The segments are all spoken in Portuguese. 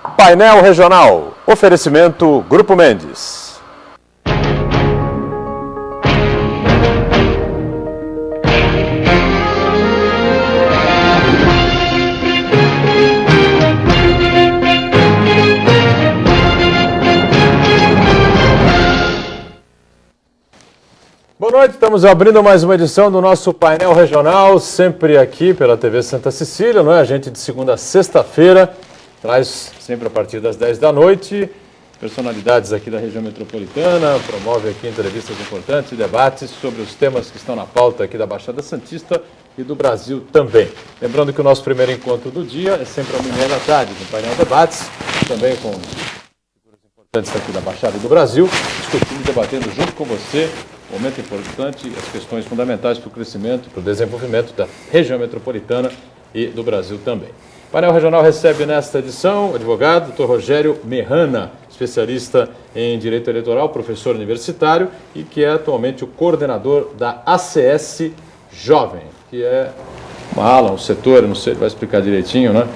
Painel Regional. Oferecimento Grupo Mendes. Boa noite, estamos abrindo mais uma edição do nosso Painel Regional, sempre aqui pela TV Santa Cecília, não é? A gente de segunda a sexta-feira traz sempre a partir das 10 da noite personalidades aqui da região metropolitana, promove aqui entrevistas importantes e debates sobre os temas que estão na pauta aqui da Baixada Santista e do Brasil também. Lembrando que o nosso primeiro encontro do dia é sempre às 1h30 da tarde, no Painel Debates, também com figuras importantes aqui da Baixada e do Brasil, discutindo e debatendo junto com você um momento importante, as questões fundamentais para o crescimento, para o desenvolvimento da região metropolitana e do Brasil também. O Painel Regional recebe nesta edição o advogado Dr. Rogério Merrana, especialista em Direito Eleitoral, professor universitário e que é atualmente o coordenador da ACS Jovem, que é uma ala, um setor, não sei, vai explicar direitinho, né,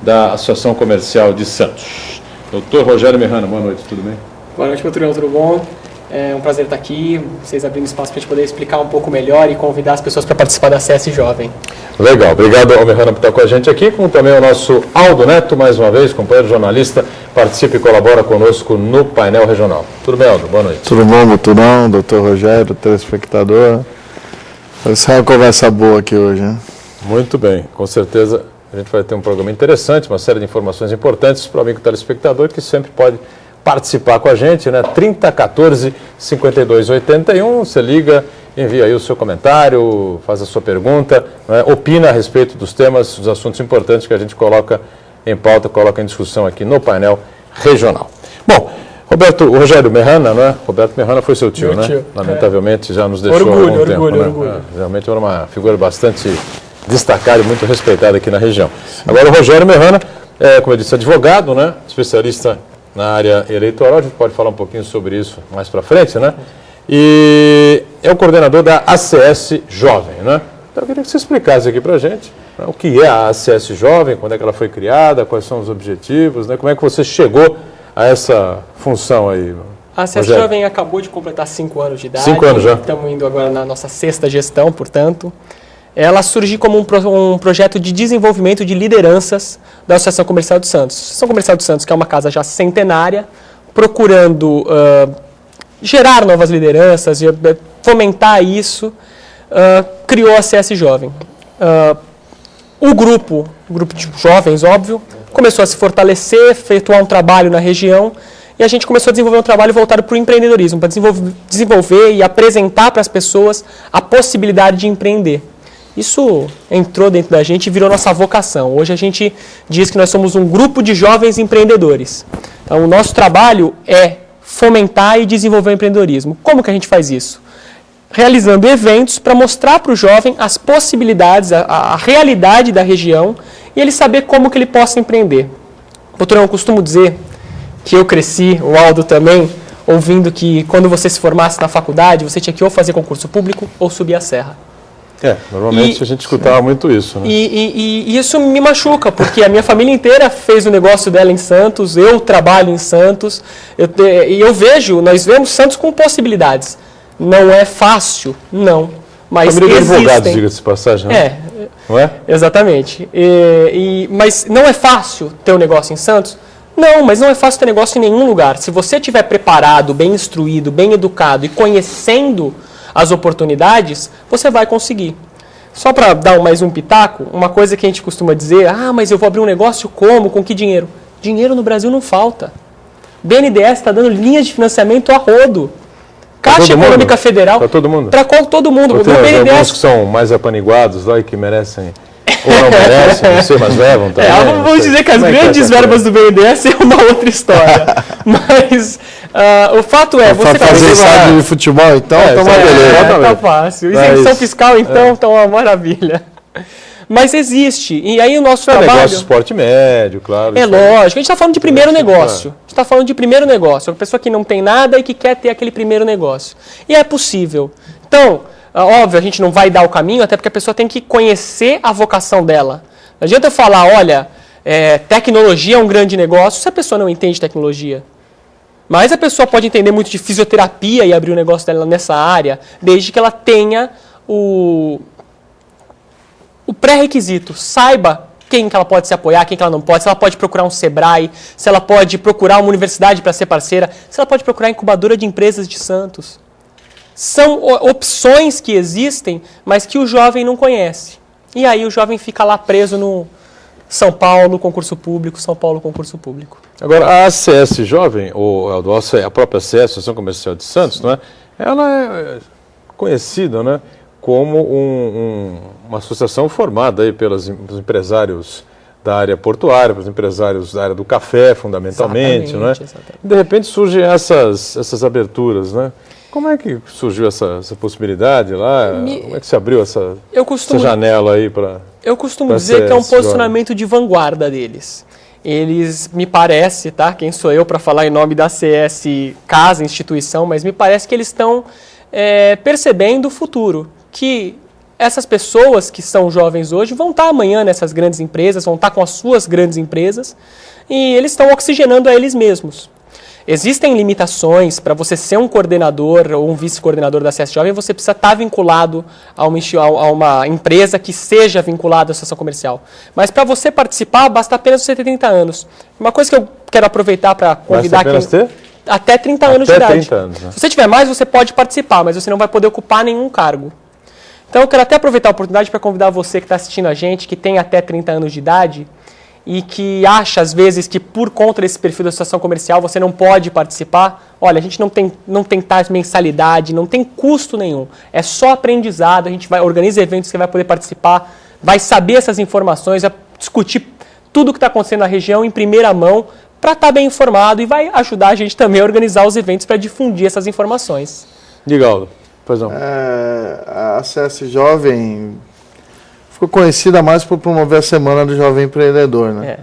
da Associação Comercial de Santos. Dr. Rogério Merrana, boa noite, tudo bem? Boa noite, meu turão, tudo bom? É um prazer estar aqui, vocês abrindo espaço para a gente poder explicar um pouco melhor e convidar as pessoas para participar da ACS Jovem. Legal, obrigado ao Merrana por estar com a gente aqui, como também o nosso Aldo Neto, mais uma vez, companheiro jornalista, participa e colabora conosco no Painel Regional. Tudo bem, Aldo? Boa noite. Tudo bom, Muturão, doutor Rogério, telespectador. Vai ser uma conversa boa aqui hoje, né? Muito bem, com certeza a gente vai ter um programa interessante, uma série de informações importantes para o amigo telespectador que sempre pode participar com a gente, né? 3014-5281, você liga, envia aí o seu comentário, faz a sua pergunta, né? Opina a respeito dos temas, dos assuntos importantes que a gente coloca em pauta, coloca em discussão aqui no Painel Regional. Bom, o Rogério Merrana, né? Roberto Merrana foi seu tio, meu né? Tio, Lamentavelmente já nos deixou há algum tempo, né? Orgulho. Realmente era uma figura bastante destacada e muito respeitada aqui na região. Agora o Rogério Merrana, como eu disse, advogado, né? Especialista na área eleitoral, a gente pode falar um pouquinho sobre isso mais para frente, né? E é o coordenador da ACS Jovem, né? Então eu queria que você explicasse aqui para a gente, né, o que é a ACS Jovem, quando é que ela foi criada, quais são os objetivos, né? Como é que você chegou a essa função aí? A ACS Jovem acabou de completar 5 anos de idade. 5 anos já. Estamos indo agora na nossa 6ª gestão, portanto. Ela surgiu como um projeto de desenvolvimento de lideranças da Associação Comercial de Santos. A Associação Comercial de Santos, que é uma casa já centenária, procurando gerar novas lideranças, fomentar isso, criou a ACS Jovem. O grupo de jovens, óbvio, começou a se fortalecer, efetuar um trabalho na região, e a gente começou a desenvolver um trabalho voltado para o empreendedorismo, para desenvolver e apresentar para as pessoas a possibilidade de empreender. Isso entrou dentro da gente e virou nossa vocação. Hoje a gente diz que nós somos um grupo de jovens empreendedores. Então o nosso trabalho é fomentar e desenvolver o empreendedorismo. Como que a gente faz isso? Realizando eventos para mostrar para o jovem as possibilidades, a realidade da região e ele saber como que ele possa empreender. Doutor, eu costumo dizer que eu cresci, o Aldo também, ouvindo que quando você se formasse na faculdade, você tinha que ou fazer concurso público ou subir a serra. Normalmente a gente escutava muito isso, né? E isso me machuca, porque a minha família inteira fez o negócio dela em Santos, eu trabalho em Santos, nós vemos Santos com possibilidades. Não é fácil, não, mas família existem. De advogados, diga-se de passagem, né? Não é? Exatamente. Mas não é fácil ter um negócio em Santos? Não, mas não é fácil ter negócio em nenhum lugar. Se você estiver preparado, bem instruído, bem educado e conhecendo as oportunidades, você vai conseguir. Só para dar mais um pitaco, uma coisa que a gente costuma dizer, mas eu vou abrir um negócio como? Com que dinheiro? Dinheiro no Brasil não falta. BNDES está dando linhas de financiamento a rodo. Caixa Econômica Federal. Para todo mundo? Para todo mundo. Tem alguns que são mais apaniguados lá e que merecem... Ou não merecem, não sei, mas levam também. Vamos dizer que as grandes verbas do BNDES é uma outra história. Mas o fato é... Você fazer estádio de futebol, então, tá fácil. Isenção fiscal, então, tá uma maravilha. Mas existe. E aí o nosso trabalho... negócio esporte médio, claro. É lógico. A gente está falando de primeiro negócio. A gente está falando de primeiro negócio. Uma pessoa que não tem nada e que quer ter aquele primeiro negócio. E é possível. Então... óbvio, a gente não vai dar o caminho, até porque a pessoa tem que conhecer a vocação dela. Não adianta eu falar, olha, tecnologia é um grande negócio se a pessoa não entende tecnologia. Mas a pessoa pode entender muito de fisioterapia e abrir um negócio dela nessa área, desde que ela tenha o pré-requisito, saiba quem que ela pode se apoiar, quem que ela não pode, se ela pode procurar um Sebrae, se ela pode procurar uma universidade para ser parceira, se ela pode procurar a incubadora de empresas de Santos. São opções que existem, mas que o jovem não conhece. E aí o jovem fica lá preso no São Paulo, concurso público, São Paulo, concurso público. Agora, a ACS Jovem, ou a própria ACS, Associação Comercial de Santos, não é? Ela é conhecida, né, como uma associação formada aí pelos empresários da área portuária, pelos empresários da área do café, fundamentalmente, não é? Exatamente. De repente surgem essas aberturas, né? Como é que surgiu essa possibilidade lá? Como é que se abriu essa janela aí para... Eu costumo dizer que é um posicionamento de vanguarda deles. Eles, me parece, tá? Quem sou eu para falar em nome da CS casa, instituição, mas me parece que eles estão percebendo o futuro. Que essas pessoas que são jovens hoje vão estar amanhã nessas grandes empresas, vão estar com as suas grandes empresas, e eles estão oxigenando a eles mesmos. Existem limitações para você ser um coordenador ou um vice-coordenador da CS Jovem, você precisa estar vinculado a uma empresa que seja vinculada à associação comercial. Mas para você participar, basta apenas você ter 30 anos. Uma coisa que eu quero aproveitar para convidar quem... Até 30 anos de idade. 30 anos, né? Se você tiver mais, você pode participar, mas você não vai poder ocupar nenhum cargo. Então eu quero até aproveitar a oportunidade para convidar você que está assistindo a gente, que tem até 30 anos de idade, e que acha, às vezes, que por conta desse perfil da associação comercial você não pode participar. Olha, a gente não tem tais mensalidade, não tem custo nenhum. É só aprendizado, a gente organiza eventos que você vai poder participar, vai saber essas informações, vai discutir tudo o que está acontecendo na região em primeira mão, para estar bem informado, e vai ajudar a gente também a organizar os eventos para difundir essas informações. Digaldo, pois não. A CS Jovem ficou conhecida mais por promover a Semana do Jovem Empreendedor, né?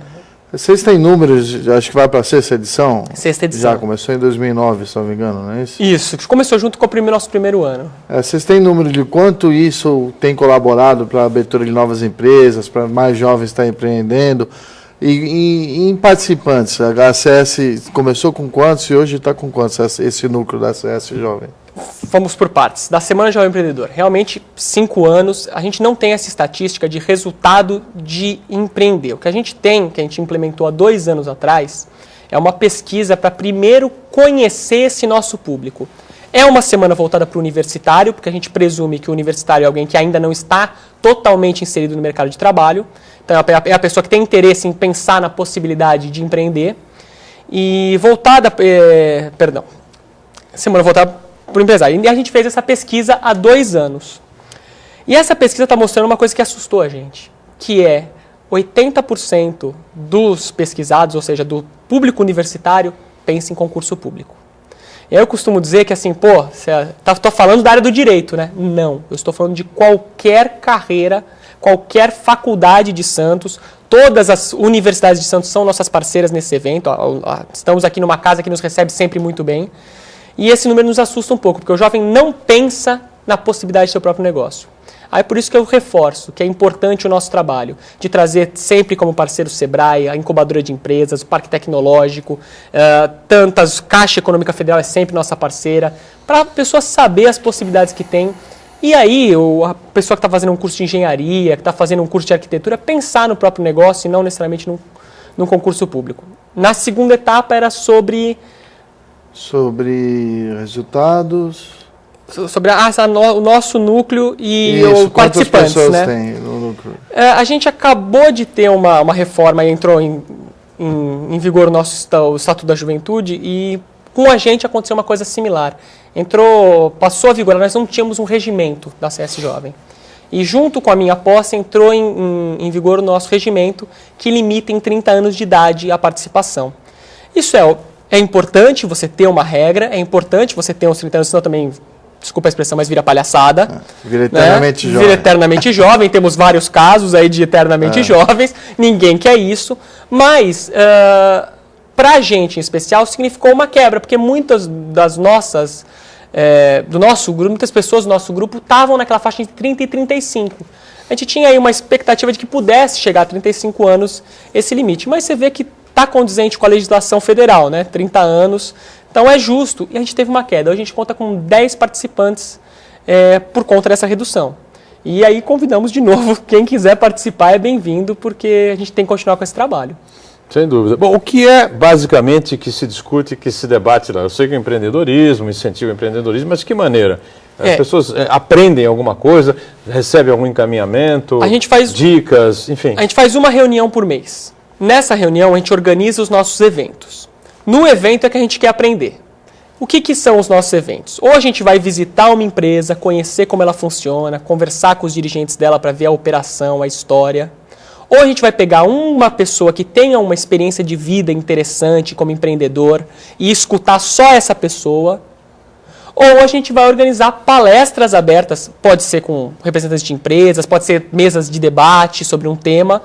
Vocês têm números, acho que vai para a sexta edição? Sexta edição. Já começou em 2009, se não me engano, não é isso? Isso, começou junto com o nosso primeiro ano. Vocês têm número de quanto isso tem colaborado para a abertura de novas empresas, para mais jovens estar empreendendo? E em participantes, a ACS começou com quantos e hoje está com quantos esse núcleo da ACS Jovem? Vamos por partes. Da Semana Jovem Empreendedor, realmente 5 anos, a gente não tem essa estatística de resultado de empreender. O que a gente tem, que a gente implementou há 2 anos atrás, é uma pesquisa para primeiro conhecer esse nosso público. É uma semana voltada para o universitário, porque a gente presume que o universitário é alguém que ainda não está totalmente inserido no mercado de trabalho. Então é a pessoa que tem interesse em pensar na possibilidade de empreender. E semana voltada para o empresário. E a gente fez essa pesquisa há 2 anos. E essa pesquisa está mostrando uma coisa que assustou a gente, que é 80% dos pesquisados, ou seja, do público universitário, pensa em concurso público. E aí eu costumo dizer que assim, estou falando da área do direito, né? Não, eu estou falando de qualquer carreira, qualquer faculdade de Santos. Todas as universidades de Santos são nossas parceiras nesse evento. Estamos aqui numa casa que nos recebe sempre muito bem. E esse número nos assusta um pouco, porque o jovem não pensa na possibilidade de seu próprio negócio. Aí por isso que eu reforço que é importante o nosso trabalho, de trazer sempre como parceiro o Sebrae, a incubadora de empresas, o Parque Tecnológico, Caixa Econômica Federal é sempre nossa parceira, para a pessoa saber as possibilidades que tem. E aí a pessoa que está fazendo um curso de engenharia, que está fazendo um curso de arquitetura, pensar no próprio negócio e não necessariamente num concurso público. Na segunda etapa era sobre resultados... Sobre o nosso núcleo e os participantes, pessoas né? Tem no núcleo? A gente acabou de ter uma reforma, entrou em vigor o Estatuto da Juventude, e com a gente aconteceu uma coisa similar. Passou a vigorar, nós não tínhamos um regimento da CS Jovem. E junto com a minha posse entrou em vigor o nosso regimento, que limita em 30 anos de idade a participação. Isso é importante você ter uma regra, é importante você ter uns 30 anos, senão também... Desculpa a expressão, mas vira palhaçada. Vira eternamente jovem. Vira eternamente jovem. Temos vários casos aí de eternamente jovens. Ninguém quer isso. Mas, para a gente em especial, significou uma quebra. Porque muitas das nossas... do nosso grupo, muitas pessoas do nosso grupo estavam naquela faixa entre 30 e 35. A gente tinha aí uma expectativa de que pudesse chegar a 35 anos esse limite, mas você vê que está condizente com a legislação federal, né? 30 anos, então é justo. E a gente teve uma queda. Hoje a gente conta com 10 participantes por conta dessa redução. E aí convidamos de novo, quem quiser participar é bem-vindo, porque a gente tem que continuar com esse trabalho. Sem dúvida. Bom, o que é basicamente que se discute, que se debate lá? Eu sei que o empreendedorismo, incentivo ao empreendedorismo, mas de que maneira? As pessoas aprendem alguma coisa, recebem algum encaminhamento, dicas, enfim. A gente faz uma reunião por mês. Nessa reunião, a gente organiza os nossos eventos. No evento é que a gente quer aprender. O que são os nossos eventos? Ou a gente vai visitar uma empresa, conhecer como ela funciona, conversar com os dirigentes dela para ver a operação, a história. Ou a gente vai pegar uma pessoa que tenha uma experiência de vida interessante como empreendedor e escutar só essa pessoa. Ou a gente vai organizar palestras abertas, pode ser com representantes de empresas, pode ser mesas de debate sobre um tema,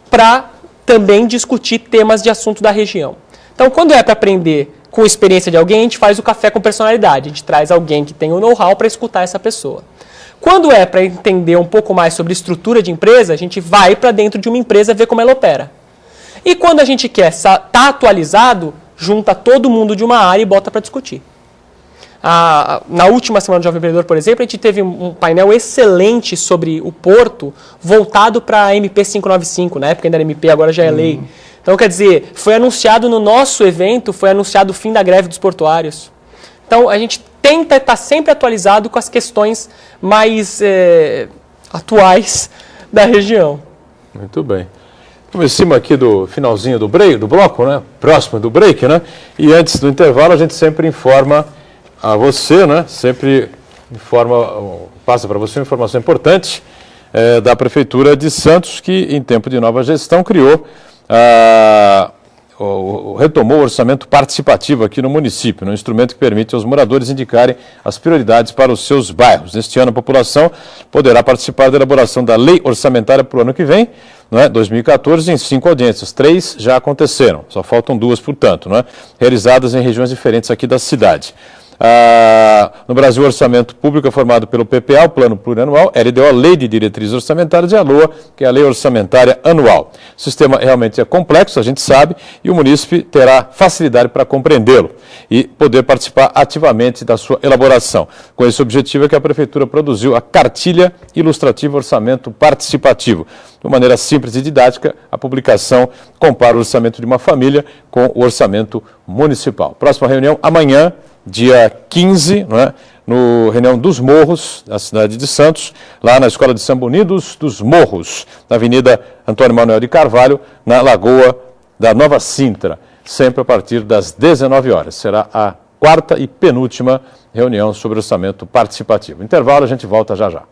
para também discutir temas de assunto da região. Então, quando é para aprender com a experiência de alguém, a gente faz o café com personalidade. A gente traz alguém que tem o know-how para escutar essa pessoa. Quando é para entender um pouco mais sobre estrutura de empresa, a gente vai para dentro de uma empresa ver como ela opera. E quando a gente quer estar atualizado, junta todo mundo de uma área e bota para discutir. Na última Semana do Jovem Empreendedor, por exemplo, a gente teve um painel excelente sobre o Porto, voltado para a MP 595, na época ainda era MP, agora já é lei. Então, quer dizer, foi anunciado no nosso evento, foi anunciado o fim da greve dos portuários. Então, a gente tenta estar sempre atualizado com as questões mais atuais da região. Muito bem. Começamos aqui do finalzinho do bloco, né? Próximo do break, né? E antes do intervalo, a gente sempre informa a você, né? Sempre passa para você uma informação importante da Prefeitura de Santos, que em tempo de nova gestão criou retomou o orçamento participativo aqui no município, um instrumento que permite aos moradores indicarem as prioridades para os seus bairros. Neste ano, a população poderá participar da elaboração da lei orçamentária para o ano que vem, 2014, em 5 audiências. 3 já aconteceram, só faltam 2, portanto, realizadas em regiões diferentes aqui da cidade. No Brasil, o orçamento público é formado pelo PPA, o Plano Plurianual, LDO, a Lei de Diretrizes Orçamentárias, e a LOA, que é a Lei Orçamentária Anual. O sistema realmente é complexo, a gente sabe, e o munícipe terá facilidade para compreendê-lo e poder participar ativamente da sua elaboração. Com esse objetivo é que a Prefeitura produziu a Cartilha Ilustrativa Orçamento Participativo. De maneira simples e didática, a publicação compara o orçamento de uma família com o orçamento municipal. Próxima reunião amanhã, dia 15, no reunião dos Morros, na cidade de Santos, lá na Escola de Samba Unidos dos Morros, na Avenida Antônio Manuel de Carvalho, na Lagoa da Nova Sintra, sempre a partir das 19 horas. Será a 4ª e penúltima reunião sobre orçamento participativo. Intervalo, a gente volta já já.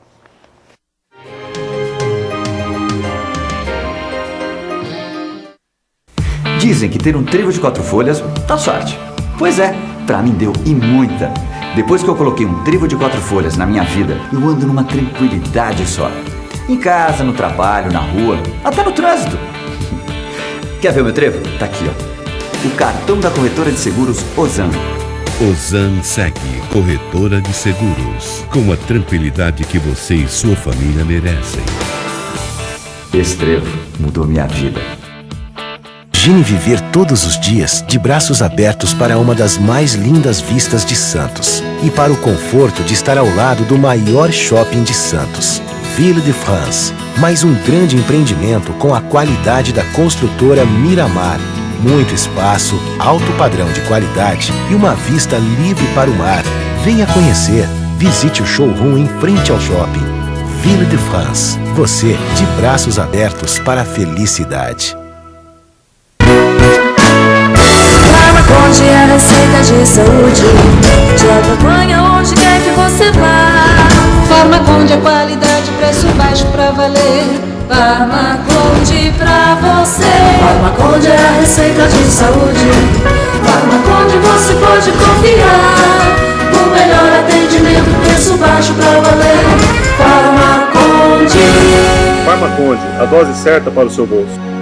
Dizem que ter um trevo de 4 folhas dá sorte. Pois é, pra mim deu e muita. Depois que eu coloquei um trevo de 4 folhas na minha vida, eu ando numa tranquilidade só. Em casa, no trabalho, na rua, até no trânsito. Quer ver o meu trevo? Tá aqui, ó. O cartão da corretora de seguros Ozan. Ozan Seg, corretora de seguros, com a tranquilidade que você e sua família merecem. Esse trevo mudou minha vida. Imagine viver todos os dias de braços abertos para uma das mais lindas vistas de Santos e para o conforto de estar ao lado do maior shopping de Santos, Ville de France. Mais um grande empreendimento com a qualidade da construtora Miramar. Muito espaço, alto padrão de qualidade e uma vista livre para o mar. Venha conhecer. Visite o showroom em frente ao shopping. Ville de France. Você de braços abertos para a felicidade. Farmaconde é a receita de saúde, te acompanha onde quer que você vá. Farmaconde é qualidade, preço baixo pra valer. Farmaconde pra você. Farmaconde é a receita de saúde. Farmaconde você pode confiar. O melhor atendimento, preço baixo pra valer. Farmaconde. Farmaconde, a dose certa para o seu bolso.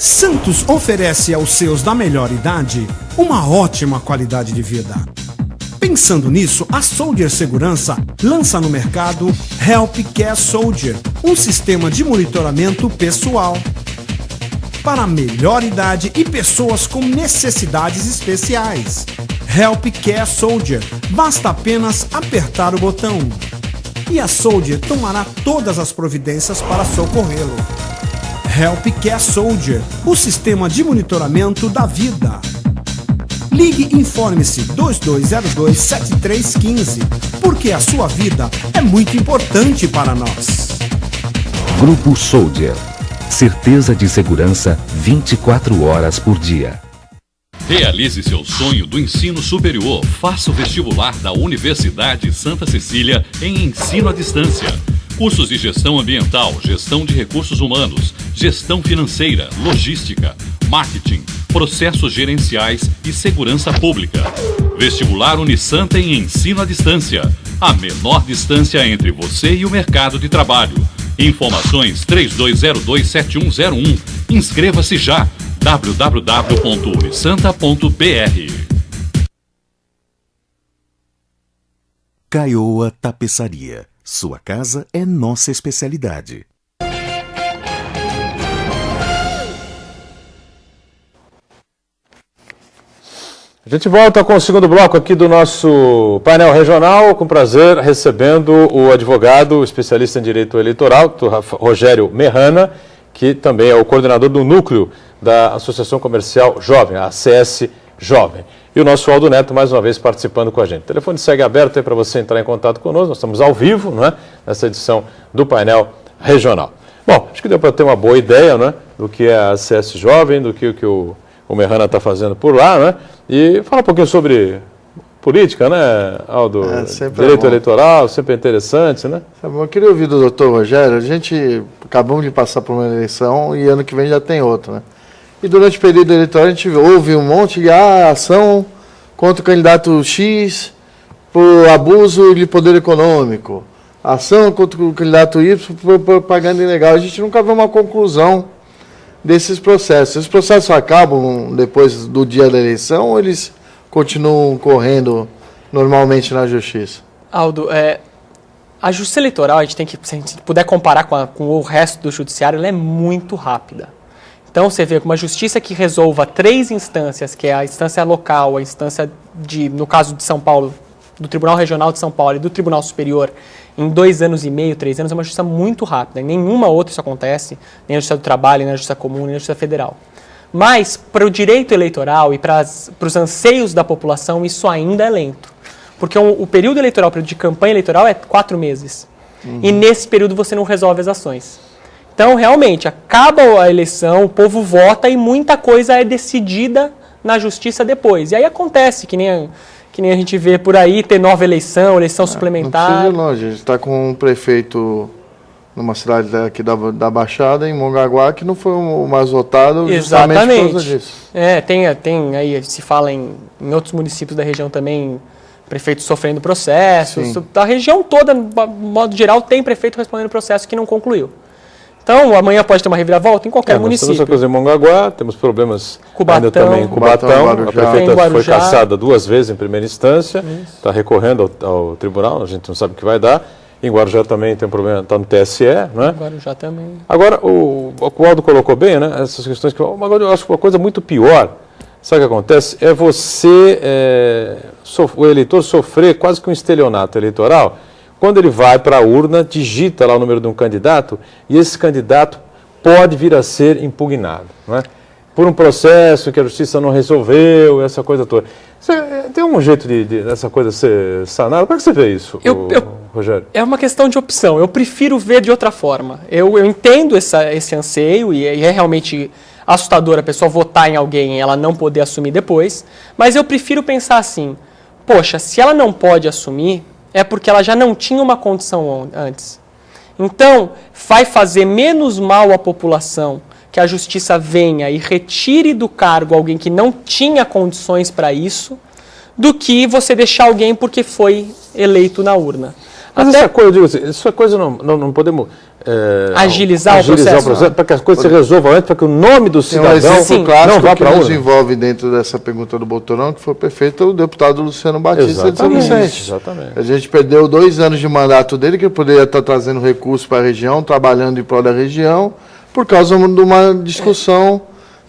Santos oferece aos seus da melhor idade uma ótima qualidade de vida. Pensando nisso, a Soldier Segurança lança no mercado Help Care Soldier, um sistema de monitoramento pessoal para melhor idade e pessoas com necessidades especiais. Help Care Soldier, basta apenas apertar o botão e a Soldier tomará todas as providências para socorrê-lo. Help Care Soldier, o sistema de monitoramento da vida. Ligue e informe-se 2202-7315, porque a sua vida é muito importante para nós. Grupo Soldier. Certeza de segurança 24 horas por dia. Realize seu sonho do ensino superior. Faça o vestibular da Universidade Santa Cecília em ensino à distância. Cursos de gestão ambiental, gestão de recursos humanos, gestão financeira, logística, marketing, processos gerenciais e segurança pública. Vestibular Unisanta em ensino à distância. A menor distância entre você e o mercado de trabalho. Informações 3202-7101. Inscreva-se já. www.unisanta.br. Caioa Tapeçaria. Sua casa é nossa especialidade. A gente volta com o segundo bloco aqui do nosso painel regional, com prazer recebendo o advogado, especialista em direito eleitoral, Rogério Merrana, que também é o coordenador do núcleo da Associação Comercial Jovem, a ACS Jovem. E o nosso Aldo Neto, mais uma vez, participando com a gente. O telefone segue aberto aí para você entrar em contato conosco. Nós estamos ao vivo, não é? Nessa edição do painel regional. Bom, acho que deu para ter uma boa ideia, não é? Do que é a ACS Jovem, do que o Merrana está fazendo por lá, né? E fala um pouquinho sobre política, né, Aldo? Direito eleitoral, sempre é interessante, né? Eu queria ouvir do doutor Rogério. A gente acabamos de passar por uma eleição e ano que vem já tem outra, né? E durante o período eleitoral a gente ouve um monte de ação contra o candidato X por abuso de poder econômico, ação contra o candidato Y por propaganda ilegal. A gente nunca vê uma conclusão desses processos. Esses processos acabam depois do dia da eleição ou eles continuam correndo normalmente na justiça? Aldo, a justiça eleitoral, a gente tem que, se a gente puder comparar com o resto do judiciário, ela é muito rápida. Então você vê que uma justiça que resolva 3 instâncias, que é a instância local, a instância no caso de São Paulo, do Tribunal Regional de São Paulo e do Tribunal Superior, em 2 anos e meio, 3 anos, é uma justiça muito rápida. Em nenhuma outra isso acontece, nem na Justiça do Trabalho, nem na Justiça Comum, nem na Justiça Federal. Mas, para o direito eleitoral e para os anseios da população, isso ainda é lento. Porque o período eleitoral, o período de campanha eleitoral é 4 meses. E nesse período você não resolve as ações. Então, realmente, acaba a eleição, o povo vota e muita coisa é decidida na justiça depois. E aí acontece, que nem a gente vê por aí, ter nova eleição suplementar. Não precisa ir longe, a gente está com um prefeito numa cidade aqui da Baixada, em Mongaguá, que não foi o mais votado justamente por causa disso. Tem aí, se fala em outros municípios da região também, prefeitos sofrendo processos. Sim. A região toda, de modo geral, tem prefeito respondendo processo que não concluiu. Então, amanhã pode ter uma reviravolta em qualquer município. Temos essa coisa em Mongaguá, temos problemas ainda também em Cubatão. Guarujá. A prefeita foi cassada 2 vezes em primeira instância, está recorrendo ao tribunal, a gente não sabe o que vai dar. Em Guarujá também tem um problema, está no TSE, não é? Em Guarujá também. Agora, o Aldo colocou bem, né? Essas questões que agora eu acho que uma coisa muito pior, sabe o que acontece? É você, o eleitor sofrer quase que um estelionato eleitoral. Quando ele vai para a urna, digita lá o número de um candidato e esse candidato pode vir a ser impugnado, não é? Por um processo que a justiça não resolveu, essa coisa toda. Tem um jeito dessa coisa ser sanada? Como é que você vê isso, Rogério? É uma questão de opção. Eu prefiro ver de outra forma. Eu entendo esse anseio e é realmente assustador a pessoa votar em alguém e ela não poder assumir depois, mas eu prefiro pensar assim, poxa, se ela não pode assumir, é porque ela já não tinha uma condição antes. Então, vai fazer menos mal à população que a justiça venha e retire do cargo alguém que não tinha condições para isso, do que você deixar alguém porque foi eleito na urna. Mas essa coisa, eu digo assim, essa coisa não podemos agilizar o processo para que as coisas se resolvam antes, para que o nome do cidadão não vá para nos envolve dentro dessa pergunta do Botorão, que foi prefeito o deputado Luciano Batista de São Vicente. Exatamente. A gente perdeu 2 anos de mandato dele, que ele poderia estar trazendo recursos para a região, trabalhando em prol da região, por causa de uma discussão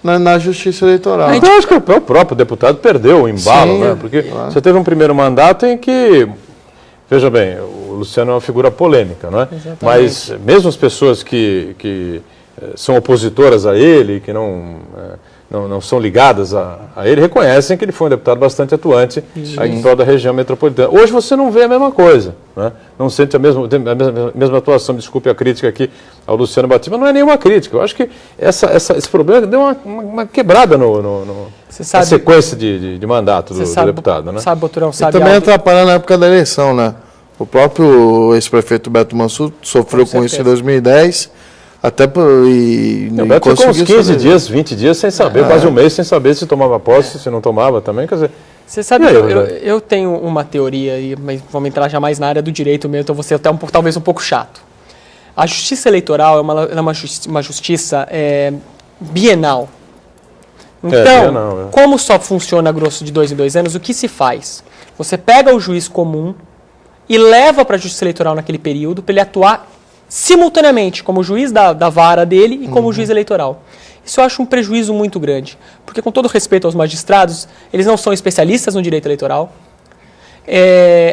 na Justiça Eleitoral. Então, acho que o próprio deputado perdeu o embalo, né? Porque você teve um primeiro mandato em que, veja bem, o Luciano é uma figura polêmica, não é? Exatamente. Mas mesmo as pessoas que são opositoras a ele, que não são ligadas a ele, reconhecem que ele foi um deputado bastante atuante em prol da região metropolitana. Hoje você não vê a mesma coisa, né? Não sente a mesma atuação. Desculpe a crítica aqui ao Luciano Batista, mas não é nenhuma crítica. Eu acho que esse problema deu uma quebrada na sequência de mandato do deputado. Né? Sabe, Boturão, e também atrapalhando na época da eleição, né? O próprio ex-prefeito Beto Mansur sofreu com isso em 2010, até o Beto ficou uns 15 dias, 20 dias sem saber, quase um mês sem saber se tomava posse, se não tomava também, quer dizer... Você sabe, eu tenho uma teoria, mas vamos entrar já mais na área do direito mesmo, então vou ser até talvez um pouco chato. A justiça eleitoral é uma justiça bienal. Então, como só funciona a grosso de 2 em 2 anos, o que se faz? Você pega o juiz comum e leva para a justiça eleitoral naquele período para ele atuar simultaneamente como juiz da vara dele e como juiz eleitoral. Isso eu acho um prejuízo muito grande, porque com todo respeito aos magistrados, eles não são especialistas no direito eleitoral.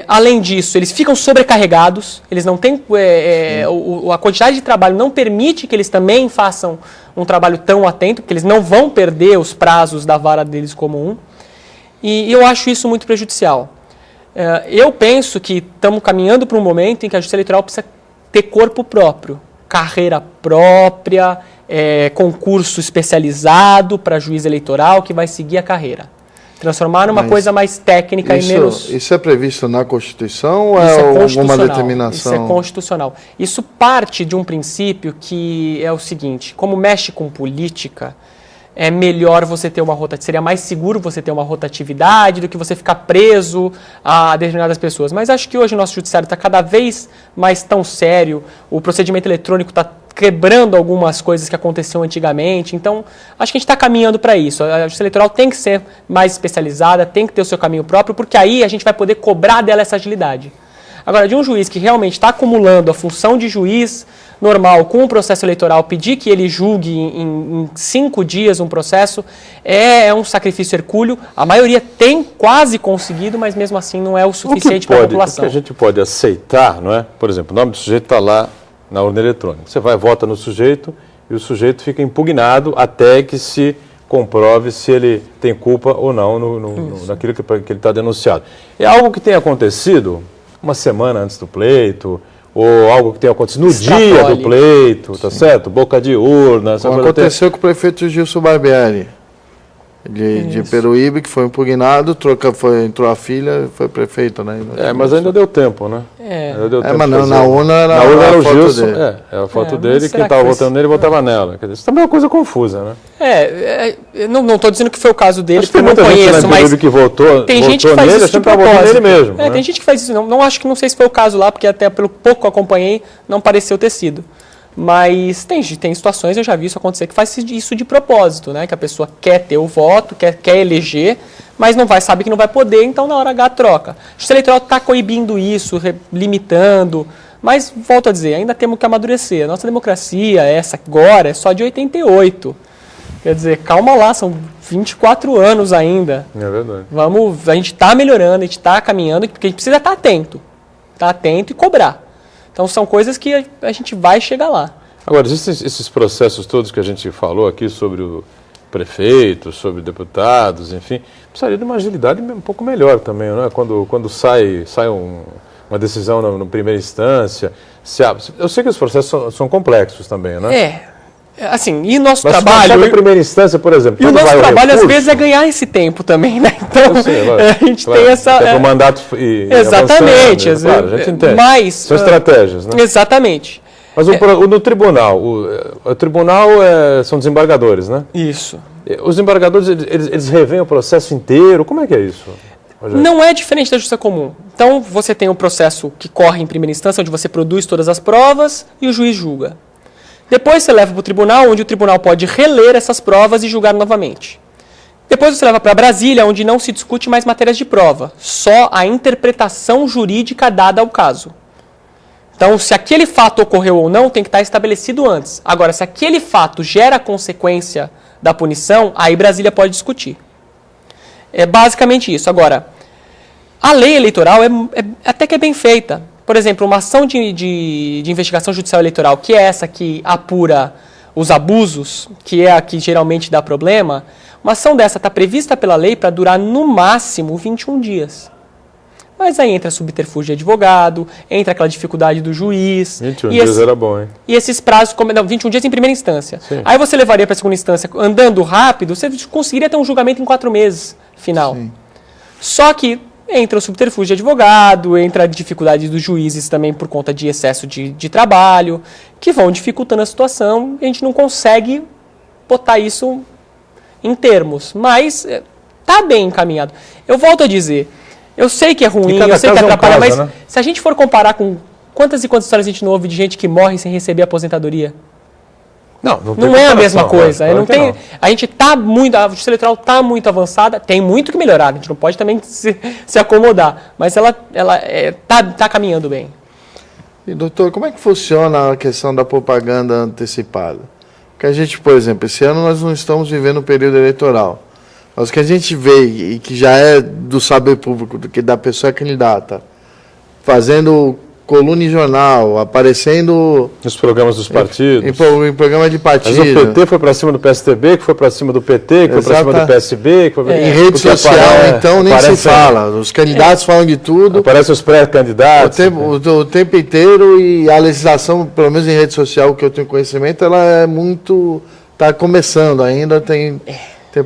Além disso, eles ficam sobrecarregados, eles não têm a quantidade de trabalho não permite que eles também façam um trabalho tão atento, porque eles não vão perder os prazos da vara deles comum. E eu acho isso muito prejudicial. Eu penso que estamos caminhando para um momento em que a justiça eleitoral precisa ter corpo próprio, carreira própria, concurso especializado para juiz eleitoral que vai seguir a carreira. Transformar numa coisa mais técnica e menos... Isso é previsto na Constituição ou é alguma determinação? Isso é constitucional. Isso parte de um princípio que é o seguinte: como mexe com política, é melhor você ter seria mais seguro você ter uma rotatividade do que você ficar preso a determinadas pessoas. Mas acho que hoje o nosso judiciário está cada vez mais tão sério, o procedimento eletrônico está quebrando algumas coisas que aconteciam antigamente, então acho que a gente está caminhando para isso. A justiça eleitoral tem que ser mais especializada, tem que ter o seu caminho próprio, porque aí a gente vai poder cobrar dela essa agilidade. Agora, de um juiz que realmente está acumulando a função de juiz normal com o processo eleitoral, pedir que ele julgue em 5 dias um processo, é um sacrifício hercúleo. A maioria tem quase conseguido, mas mesmo assim não é o suficiente para a população. O que a gente pode aceitar, não é? Por exemplo, o nome do sujeito está lá na urna eletrônica. Você vai, vota no sujeito e o sujeito fica impugnado até que se comprove se ele tem culpa ou não naquilo que ele está denunciado. É algo que tem acontecido uma semana antes do pleito, ou algo que tem acontecido no dia do pleito, tá certo? Boca de urna. Aconteceu com o prefeito Gilson Barbieri, de Peruíbe, que foi impugnado, entrou a filha, foi prefeito, né? Mas ainda deu tempo, né? Mas na urna era o Gilson, a foto dele, quem estava votando nele votava nela. Isso também é uma coisa confusa, né? Não estou dizendo que foi o caso dele, porque eu não conheço, mas que votou, tem gente que faz nele, isso de propósito. Nele mesmo, né? Tem gente que faz isso, não sei se foi o caso lá, porque até pelo pouco que eu acompanhei, não pareceu ter sido. Mas tem situações, eu já vi isso acontecer, que faz isso de propósito, né? Que a pessoa quer ter o voto, quer eleger, mas sabe que não vai poder, então na hora H troca. A justiça eleitoral está coibindo isso, limitando, mas, volto a dizer, ainda temos que amadurecer. A nossa democracia, essa agora, é só de 88. Quer dizer, calma lá, são 24 anos ainda. É verdade. A gente está melhorando, a gente está caminhando, porque a gente precisa estar atento e cobrar. Então são coisas que a gente vai chegar lá. Agora, existem esses processos todos que a gente falou aqui sobre o prefeito, sobre deputados, enfim, precisaria de uma agilidade um pouco melhor também, não é? Quando sai uma decisão na primeira instância, eu sei que os processos são complexos também, né? Assim, e nosso mas trabalho... na primeira instância, por exemplo... E o nosso trabalho, às vezes, é ganhar esse tempo também, né? Então, a gente tem essa... Tem o mandato exatamente. Avançando, claro, a gente entende. Mas, são estratégias, né? Exatamente. Mas no tribunal, o tribunal são desembargadores, né? Isso. Os desembargadores, eles revêem o processo inteiro? Como é que é isso? Rogério? Não é diferente da justiça comum. Então, você tem um processo que corre em primeira instância, onde você produz todas as provas e o juiz julga. Depois você leva para o tribunal, onde o tribunal pode reler essas provas e julgar novamente. Depois você leva para Brasília, onde não se discute mais matérias de prova, só a interpretação jurídica dada ao caso. Então, se aquele fato ocorreu ou não, tem que estar estabelecido antes. Agora, se aquele fato gera consequência da punição, aí Brasília pode discutir. É basicamente isso. Agora, a lei eleitoral até que é bem feita. Por exemplo, uma ação de investigação judicial eleitoral, que é essa que apura os abusos, que é a que geralmente dá problema, uma ação dessa está prevista pela lei para durar no máximo 21 dias. Mas aí entra subterfúgio de advogado, entra aquela dificuldade do juiz. 21 dias era bom, hein? E esses prazos, 21 dias em primeira instância. Sim. Aí você levaria para a segunda instância, andando rápido, você conseguiria ter um julgamento em 4 meses final. Sim. Só que entra o subterfúgio de advogado, entra a dificuldade dos juízes também por conta de excesso de trabalho, que vão dificultando a situação e a gente não consegue botar isso em termos. Mas está bem encaminhado. Eu volto a dizer, eu sei que é ruim, eu sei que atrapalha, mas se a gente for comparar com quantas e quantas histórias a gente não ouve de gente que morre sem receber aposentadoria? Não é a mesma coisa. Claro não. A gente tá muito, a justiça eleitoral está muito avançada, tem muito que melhorar, a gente não pode também se acomodar, mas ela tá caminhando bem. E, doutor, como é que funciona a questão da propaganda antecipada? Porque a gente, por exemplo, esse ano nós não estamos vivendo um período eleitoral. Mas o que a gente vê, e que já é do saber público, do que da pessoa candidata, fazendo coluna em jornal, aparecendo nos programas dos partidos. Em programa de partido. Mas o PT foi para cima do PSDB, que foi para cima do PT, que foi para cima do PSB. Que foi Em rede social, então, nem se fala. Os candidatos falam de tudo. Aparecem os pré-candidatos. O tempo inteiro, e a legislação, pelo menos em rede social, que eu tenho conhecimento, ela é muito... Está começando ainda, tem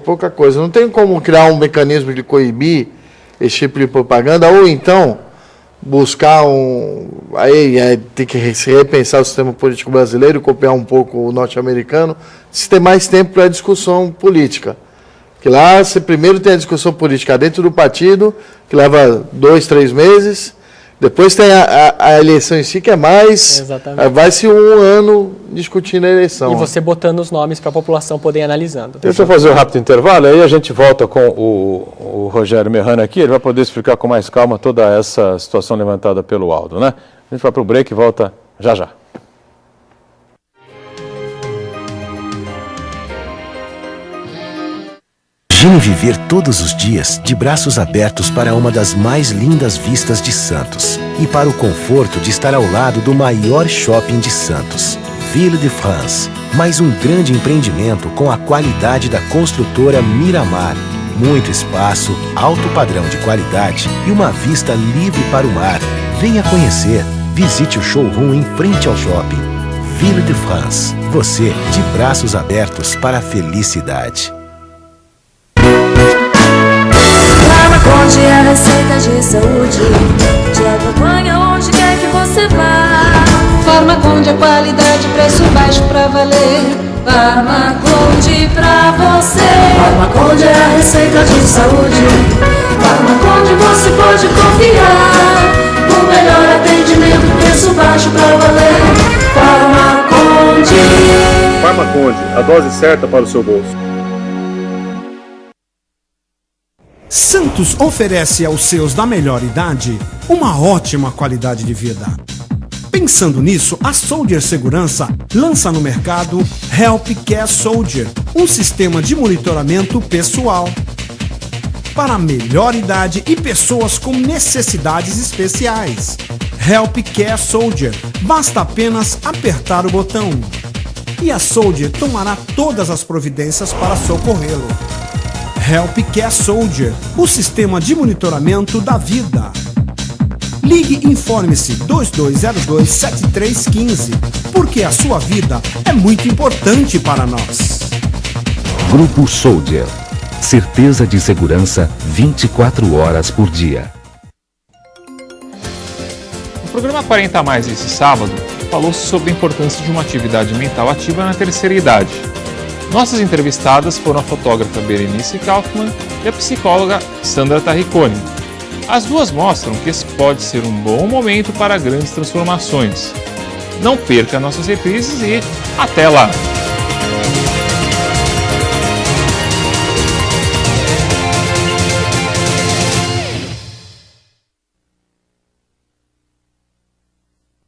pouca coisa. Não tem como criar um mecanismo de coibir esse tipo de propaganda, ou então buscar tem que se repensar o sistema político brasileiro, copiar um pouco o norte-americano, se ter mais tempo para a discussão política. Que lá você primeiro tem a discussão política dentro do partido, que leva 2, 3 meses, depois tem a eleição em si, que é mais... Exatamente. Vai-se um ano discutindo a eleição. E você botando os nomes para a população poder ir analisando. Deixa eu fazer um rápido intervalo, aí a gente volta com o Rogério Merrano aqui, ele vai poder explicar com mais calma toda essa situação levantada pelo Aldo, né? A gente vai para o break e volta já já. Imagine viver todos os dias de braços abertos para uma das mais lindas vistas de Santos e para o conforto de estar ao lado do maior shopping de Santos, Ville de France. Mais um grande empreendimento com a qualidade da construtora Miramar. Muito espaço, alto padrão de qualidade e uma vista livre para o mar. Venha conhecer. Visite o showroom em frente ao shopping. Ville de France. Você de braços abertos para a felicidade. Farmaconde é a receita de saúde, te acompanha onde quer que você vá. Farmaconde é qualidade, preço baixo pra valer. Farmaconde pra você. Farmaconde é a receita de saúde. Farmaconde você pode confiar. O melhor atendimento, preço baixo pra valer. Farmaconde. Farmaconde, a dose certa para o seu bolso. Santos oferece aos seus da melhor idade uma ótima qualidade de vida. Pensando nisso, a Soldier Segurança lança no mercado Help Care Soldier, um sistema de monitoramento pessoal para a melhor idade e pessoas com necessidades especiais. Help Care Soldier, basta apenas apertar o botão e a Soldier tomará todas as providências para socorrê-lo. Help Care Soldier, o sistema de monitoramento da vida. Ligue e informe-se 2202-7315, porque a sua vida é muito importante para nós. Grupo Soldier. Certeza de segurança 24 horas por dia. O programa 40 a Mais esse sábado falou sobre a importância de uma atividade mental ativa na terceira idade. Nossas entrevistadas foram a fotógrafa Berenice Kaufmann e a psicóloga Sandra Tarriconi. As duas mostram que esse pode ser um bom momento para grandes transformações. Não perca nossas reprises e até lá!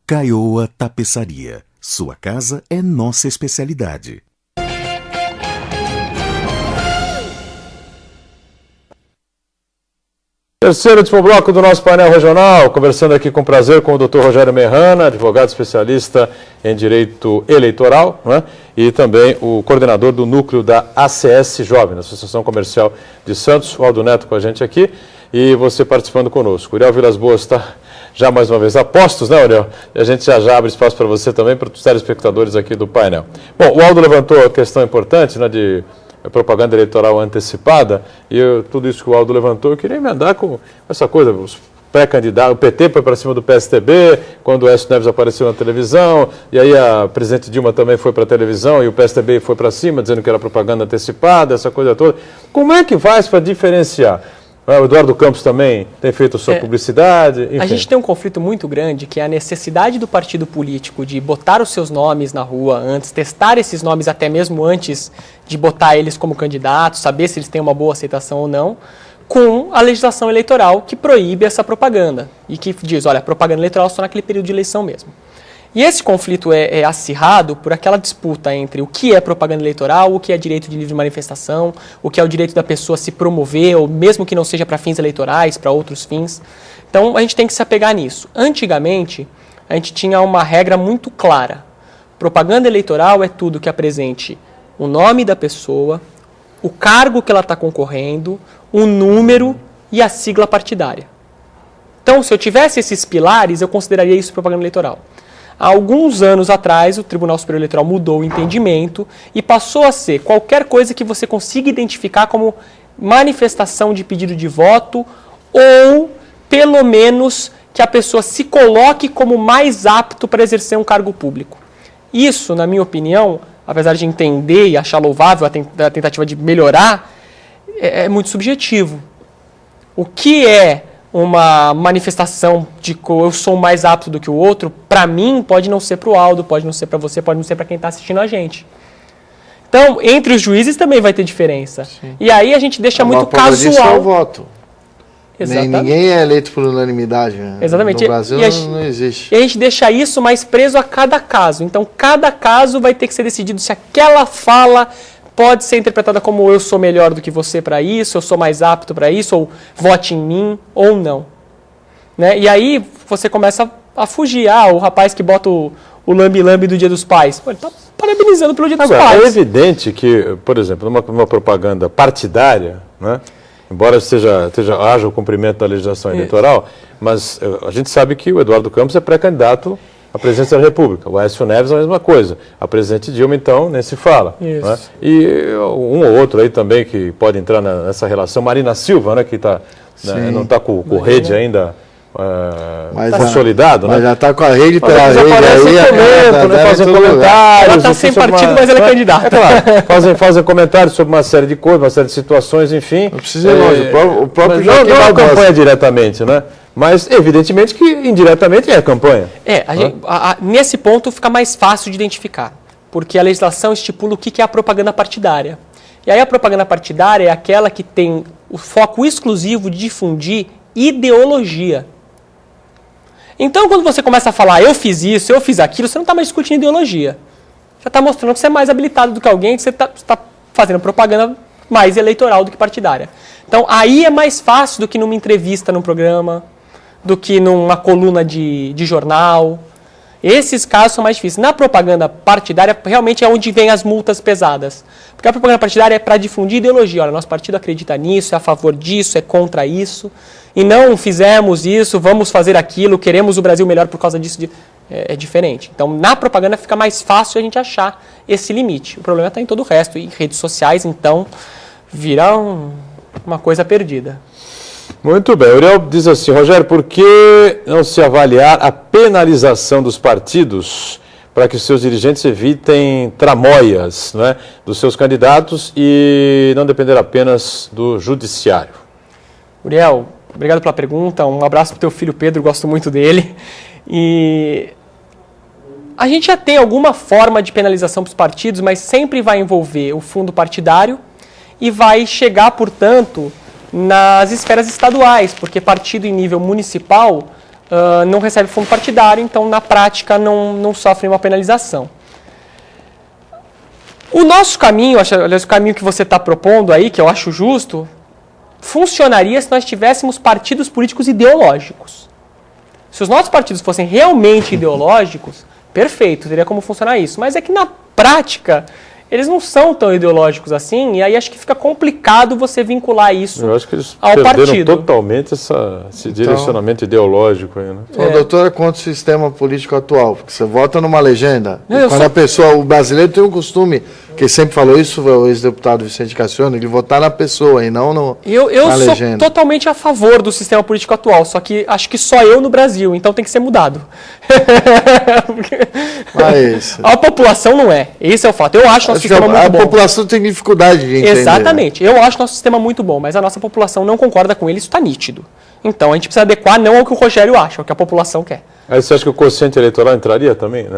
Caioa Tapeçaria. Sua casa é nossa especialidade. Terceiro e último bloco do nosso painel regional, conversando aqui com prazer com o Dr. Rogério Merrana, advogado especialista em direito eleitoral, né? E também o coordenador do núcleo da ACS Jovem, da Associação Comercial de Santos, o Aldo Neto com a gente aqui, e você participando conosco. Uriel Vilas Boas está já mais uma vez a postos, né, Uriel? E a gente já abre espaço para você também, para os telespectadores aqui do painel. Bom, o Aldo levantou a questão importante, né, de propaganda eleitoral antecipada, e tudo isso que o Aldo levantou, eu queria emendar com essa coisa, os pré-candidatos, o PT foi para cima do PSDB, quando o Aécio Neves apareceu na televisão, e aí a presidente Dilma também foi para a televisão, e o PSDB foi para cima, dizendo que era propaganda antecipada, essa coisa toda. Como é que faz para diferenciar? O Eduardo Campos também tem feito sua publicidade, enfim. A gente tem um conflito muito grande, que é a necessidade do partido político de botar os seus nomes na rua antes, testar esses nomes até mesmo antes de botar eles como candidatos, saber se eles têm uma boa aceitação ou não, com a legislação eleitoral que proíbe essa propaganda e que diz, olha, a propaganda eleitoral só naquele período de eleição mesmo. E esse conflito é acirrado por aquela disputa entre o que é propaganda eleitoral, o que é direito de livre manifestação, o que é o direito da pessoa se promover, ou mesmo que não seja para fins eleitorais, para outros fins. Então, a gente tem que se apegar nisso. Antigamente, a gente tinha uma regra muito clara. Propaganda eleitoral é tudo que apresente o nome da pessoa, o cargo que ela está concorrendo, o número e a sigla partidária. Então, se eu tivesse esses pilares, eu consideraria isso propaganda eleitoral. Há alguns anos atrás, o Tribunal Superior Eleitoral mudou o entendimento e passou a ser qualquer coisa que você consiga identificar como manifestação de pedido de voto ou, pelo menos, que a pessoa se coloque como mais apto para exercer um cargo público. Isso, na minha opinião, apesar de entender e achar louvável a tentativa de melhorar, é muito subjetivo. O que é uma manifestação de que eu sou mais apto do que o outro, para mim, pode não ser para o Aldo, pode não ser para você, pode não ser para quem está assistindo a gente. Então, entre os juízes também vai ter diferença. Sim. E aí a gente deixa muito casual. Disso é o voto. Ninguém é eleito por unanimidade. Né? Exatamente. No Brasil não existe. E a gente deixa isso mais preso a cada caso. Então, cada caso vai ter que ser decidido se aquela fala pode ser interpretada como eu sou melhor do que você para isso, eu sou mais apto para isso, ou vote em mim, ou não. Né? E aí você começa a fugir. O rapaz que bota o lambe-lambe do Dia dos Pais. Pô, ele está parabenizando pelo Dia dos Pais. É evidente que, por exemplo, numa propaganda partidária, né, embora haja o cumprimento da legislação eleitoral, mas a gente sabe que o Eduardo Campos é pré-candidato à presidência da República. O Aécio Neves é a mesma coisa. A presidente Dilma, então, nem se fala. Isso. Né? E um ou outro aí também que pode entrar nessa relação. Marina Silva, né, que não está com o rede ainda consolidado. Mas né? já está com a rede pela rede. Fazem comentários. Ela está sem partido, mas ela é candidata. É claro, fazem comentários sobre uma série de coisas, uma série de situações, enfim. Não precisa ir longe. O próprio não acompanha diretamente, né? Mas, evidentemente, que indiretamente é campanha. Nesse ponto fica mais fácil de identificar, porque a legislação estipula o que é a propaganda partidária. E aí a propaganda partidária é aquela que tem o foco exclusivo de difundir ideologia. Então, quando você começa a falar, eu fiz isso, eu fiz aquilo, você não está mais discutindo ideologia. Já está mostrando que você é mais habilitado do que alguém, que você está fazendo propaganda mais eleitoral do que partidária. Então, aí é mais fácil do que numa entrevista num programa, do que numa coluna de jornal. Esses casos são mais difíceis. Na propaganda partidária, realmente é onde vem as multas pesadas. Porque a propaganda partidária é para difundir ideologia. Olha, nosso partido acredita nisso, é a favor disso, é contra isso. E não fizemos isso, vamos fazer aquilo, queremos o Brasil melhor por causa disso. É diferente. Então, na propaganda fica mais fácil a gente achar esse limite. O problema está em todo o resto. E redes sociais, então, viram uma coisa perdida. Muito bem. O Uriel diz assim, Rogério, por que não se avaliar a penalização dos partidos para que os seus dirigentes evitem tramóias, né, dos seus candidatos e não depender apenas do judiciário? Uriel, Obrigado pela pergunta. Um abraço para o teu filho Pedro, gosto muito dele. E a gente já tem alguma forma de penalização para os partidos, mas sempre vai envolver o fundo partidário e vai chegar, portanto, nas esferas estaduais, porque partido em nível municipal não recebe fundo partidário, então na prática não sofre uma penalização. O nosso caminho, aliás, o caminho que você está propondo aí, que eu acho justo, funcionaria se nós tivéssemos partidos políticos ideológicos. Se os nossos partidos fossem realmente ideológicos, perfeito, teria como funcionar isso. Mas é que na prática, eles não são tão ideológicos assim, e aí acho que fica complicado você vincular isso ao partido. Eu acho que eles perderam totalmente esse direcionamento ideológico aí, né? O doutor é contra o sistema político atual, porque você vota numa legenda. Quando a pessoa, o brasileiro tem um costume, que sempre falou isso, o ex-deputado Vicente Cassiano, de votar na pessoa e não na legenda. Eu sou totalmente a favor do sistema político atual, só que acho que só eu no Brasil, então tem que ser mudado. Mas a população não é. Esse é o fato. Eu acho nosso sistema muito bom. A população tem dificuldade de entender. Exatamente. Eu acho nosso sistema muito bom, mas a nossa população não concorda com ele, isso está nítido. Então a gente precisa adequar não ao que o Rogério acha, ao que a população quer. Aí você acha que o quociente eleitoral entraria também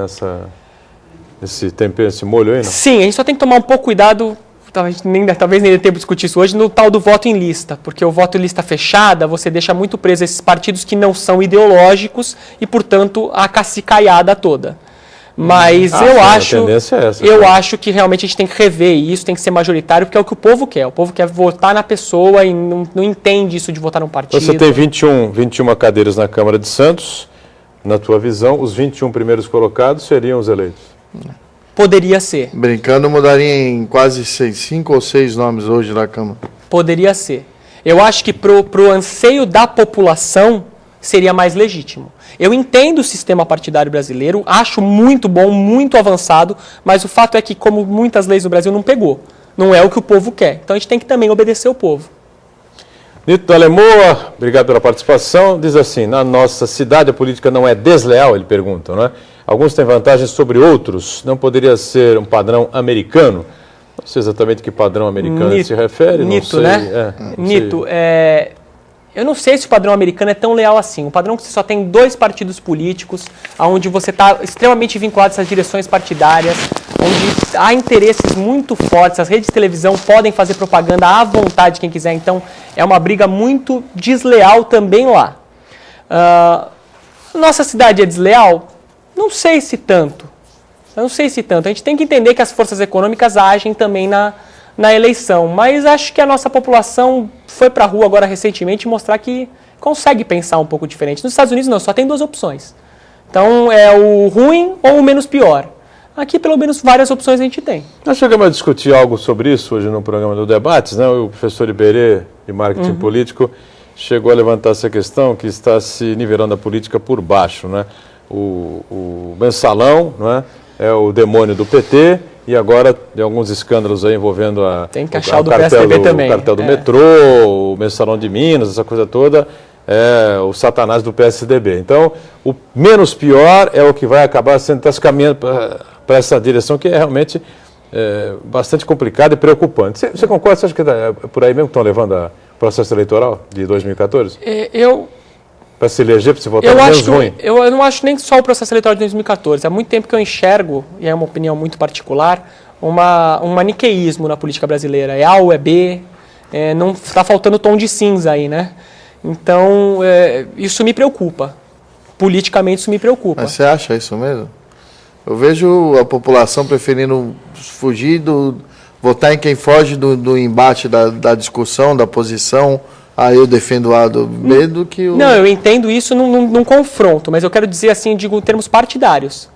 nesse tempero, esse molho aí, não? Sim, a gente só tem que tomar um pouco cuidado, talvez nem dê tempo de discutir isso hoje, no tal do voto em lista, porque o voto em lista fechada, você deixa muito preso esses partidos que não são ideológicos e, portanto, a cacicaiada toda. Mas eu acho que realmente a gente tem que rever isso, tem que ser majoritário, porque é o que o povo quer. O povo quer votar na pessoa e não entende isso de votar num partido. Você tem 21 cadeiras na Câmara de Santos. Na tua visão, os 21 primeiros colocados seriam os eleitos? Poderia ser. Brincando, mudaria em quase 5 ou 6 nomes hoje na Câmara. Poderia ser. Eu acho que pro anseio da população seria mais legítimo. Eu entendo o sistema partidário brasileiro, acho muito bom, muito avançado, mas o fato é que, como muitas leis no Brasil, não pegou. Não é o que o povo quer. Então a gente tem que também obedecer o povo. Nito da Lemoa, obrigado pela participação. Diz assim, na nossa cidade a política não é desleal, ele pergunta, não é? Alguns têm vantagens sobre outros. Não poderia ser um padrão americano? Não sei exatamente que padrão americano ele se refere. Nito, não sei. Né? Nito, eu não sei se o padrão americano é tão leal assim. Um padrão que você só tem 2 partidos políticos, onde você está extremamente vinculado a essas direções partidárias, onde há interesses muito fortes, as redes de televisão podem fazer propaganda à vontade, quem quiser, então é uma briga muito desleal também lá. Nossa cidade é desleal? Não sei se tanto. A gente tem que entender que as forças econômicas agem também na eleição, mas acho que a nossa população foi para a rua agora recentemente mostrar que consegue pensar um pouco diferente. Nos Estados Unidos não, só tem 2 opções. Então é o ruim ou o menos pior. Aqui pelo menos várias opções a gente tem. Nós chegamos a discutir algo sobre isso hoje no programa do Debates, né? O professor Iberê, de marketing político, chegou a levantar essa questão que está se nivelando a política por baixo, né? O mensalão, não é o demônio do PT, e agora tem alguns escândalos aí envolvendo tem que achar o PSDB também. O cartel do metrô, o mensalão de Minas, essa coisa toda, o satanás do PSDB. Então, o menos pior é o que vai acabar sendo caminhando para essa direção que é realmente bastante complicada e preocupante. Você concorda? Você acha que é por aí mesmo que estão levando o processo eleitoral de 2014? Para se eleger, para se votar no menos ruim? Eu não acho nem só o processo eleitoral de 2014. Há muito tempo que eu enxergo, e é uma opinião muito particular, um maniqueísmo na política brasileira. É A ou é B, não está faltando tom de cinza aí, né? Então, isso me preocupa. Politicamente, isso me preocupa. Mas você acha isso mesmo? Eu vejo a população preferindo fugir votar em quem foge do embate, da discussão, da posição. Eu defendo o A do B do que o... Não, eu entendo isso num confronto, mas eu quero dizer assim, digo em termos partidários.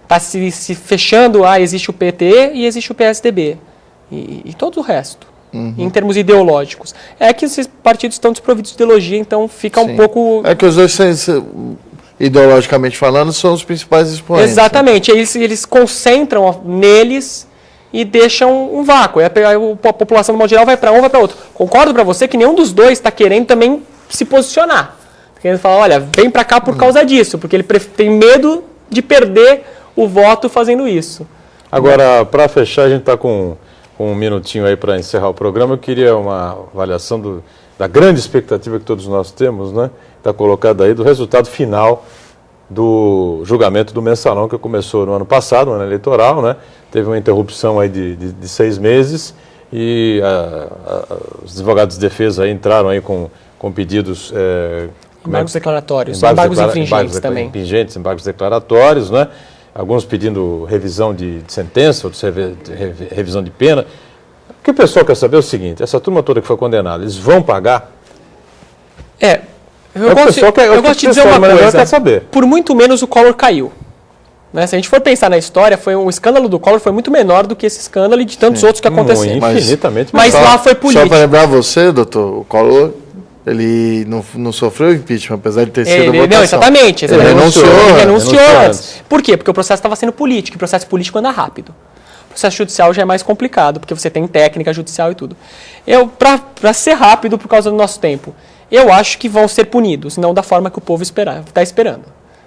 Está se fechando, existe o PT e existe o PSDB. E todo o resto, em termos ideológicos. É que esses partidos estão desprovidos de ideologia, então fica um pouco... É que os dois, ideologicamente falando, são os principais expoentes. Exatamente, eles concentram neles e deixam um vácuo. A população, no modo geral, vai para um, vai para outro. Concordo para você que nenhum dos dois está querendo também se posicionar. Está querendo falar, olha, vem para cá por causa disso, porque ele tem medo de perder o voto fazendo isso. Agora, para fechar, a gente está com com um minutinho aí para encerrar o programa, eu queria uma avaliação da grande expectativa que todos nós temos, né? Está colocada aí do resultado final do julgamento do Mensalão, que começou no ano passado, no ano eleitoral, né? Teve uma interrupção aí de 6 meses e os advogados de defesa aí entraram aí com pedidos... embargos declaratórios, embargos infringentes também. Embargos declaratórios, né? Alguns pedindo revisão de sentença, outros revisão de pena. O que o pessoal quer saber é o seguinte, essa turma toda que foi condenada, eles vão pagar? Eu gosto de dizer uma coisa, saber. Por muito menos o Collor caiu. Né? Se a gente for pensar na história, o escândalo do Collor foi muito menor do que esse escândalo e de tantos outros que aconteceram. Infinitamente mas lá foi político. Só para lembrar você, doutor, o Collor, ele não sofreu impeachment, apesar de ter sido a votação. Não, exatamente. Ele renunciou antes. Por quê? Porque o processo estava sendo político, e o processo político anda rápido. O processo judicial já é mais complicado, porque você tem técnica judicial e tudo. Para ser rápido por causa do nosso tempo, eu acho que vão ser punidos, não da forma que o povo está esperando.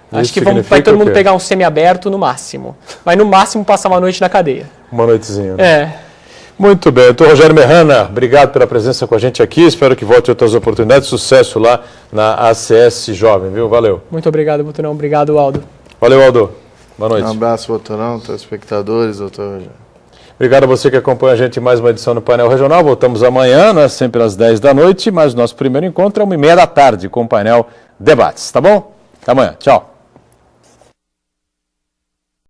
Acho que vai todo mundo pegar um semiaberto no máximo. Vai no máximo passar uma noite na cadeia. Uma noitezinha. Né? Muito bem. Doutor Rogério Merrana, obrigado pela presença com a gente aqui. Espero que volte outras oportunidades. Sucesso lá na ACS Jovem, viu? Valeu. Muito obrigado, Boturão. Obrigado, Aldo. Valeu, Aldo. Boa noite. Um abraço, Boturão, telespectadores, doutor Rogério. Obrigado a você que acompanha a gente em mais uma edição do Painel Regional. Voltamos amanhã, né, sempre às 10 da noite, mas o nosso primeiro encontro é 1h30 da tarde com o Painel Debates, tá bom? Até amanhã. Tchau.